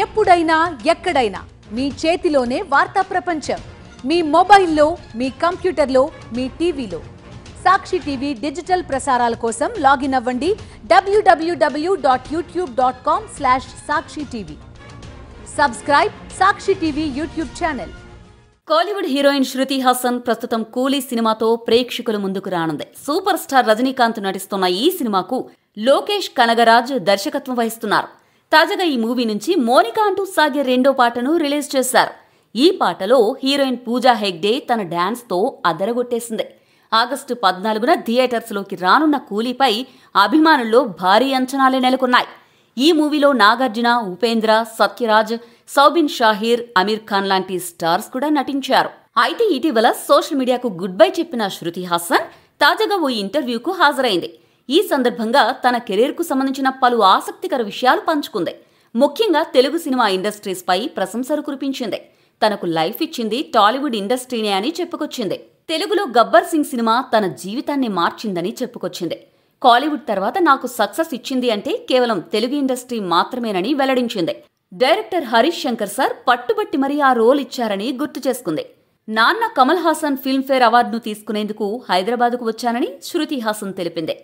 ఎప్పుడైనా ఎక్కడైనా మీ చేతిలోనే వార్తా ప్రపంచం. మీ మొబైల్లో, మీ కంప్యూటర్లో, మీ టీవీలో. సాక్షి టీవీ డిజిటల్ ప్రసారాల కోసం లాగిన్ అవ్వండి www.youtube.com/sakshi-tv. Subscribe Sakshi TV YouTube channel. Kollywood heroine Shruti Haasan ప్రస్తుతం కూలీ సినిమాతో ప్రేక్షకుల ముందుకు రానుంది. సూపర్ స్టార్ రజనీకాంత్ నటిస్తున్న ఈ సినిమాకు లోకేష్ కనగరాజ్ దర్శకత్వం వహిస్తున్నారు. తాజాగా ఈ మూవీ నుంచి మోనికా అంటూ సాగే రెండో పాటను రిలీజ్ చేశారు. ఈ పాటలో హీరోయిన్ పూజా హెగ్డే తన డాన్స్తో అదరగొట్టేసింది. ఆగస్టు 14న థియేటర్స్లోకి రానున్న కూలీపై అభిమానుల్లో భారీ అంచనాలే నెలకొన్నాయి. ఈ మూవీలో నాగార్జున, ఉపేంద్ర, సత్యరాజ్, సౌబిన్ షాహీర్, అమీర్ ఖాన్ లాంటి స్టార్స్ కూడా నటించారు. అయితే ఇటీవల సోషల్ మీడియాకు గుడ్ బై చెప్పిన శృతి హాసన్ తాజాగా ఓ ఇంటర్వ్యూకు హాజరైంది. ఈ సందర్భంగా తన కెరీర్కు సంబంధించిన పలు ఆసక్తికర విషయాలు పంచుకుంది. ముఖ్యంగా తెలుగు సినిమా ఇండస్ట్రీస్ పై ప్రశంసలు కురిపించింది. తనకు లైఫ్ ఇచ్చింది టాలీవుడ్ ఇండస్ట్రీనే అని చెప్పుకొచ్చింది. తెలుగులో గబ్బర్ సింగ్ సినిమా తన జీవితాన్ని మార్చిందని చెప్పుకొచ్చింది. కాలీవుడ్ తర్వాత నాకు సక్సెస్ ఇచ్చింది అంటే కేవలం తెలుగు ఇండస్ట్రీ మాత్రమేనని వెల్లడించింది. డైరెక్టర్ హరీష్ శంకర్ సార్ పట్టుబట్టి మరీ ఆ రోల్ ఇచ్చారని గుర్తు చేసుకుంది. నాన్న కమల్ హాసన్ ఫిల్మ్ఫేర్ అవార్డును తీసుకునేందుకు హైదరాబాద్కు వచ్చానని శృతి హాసన్ తెలిపింది.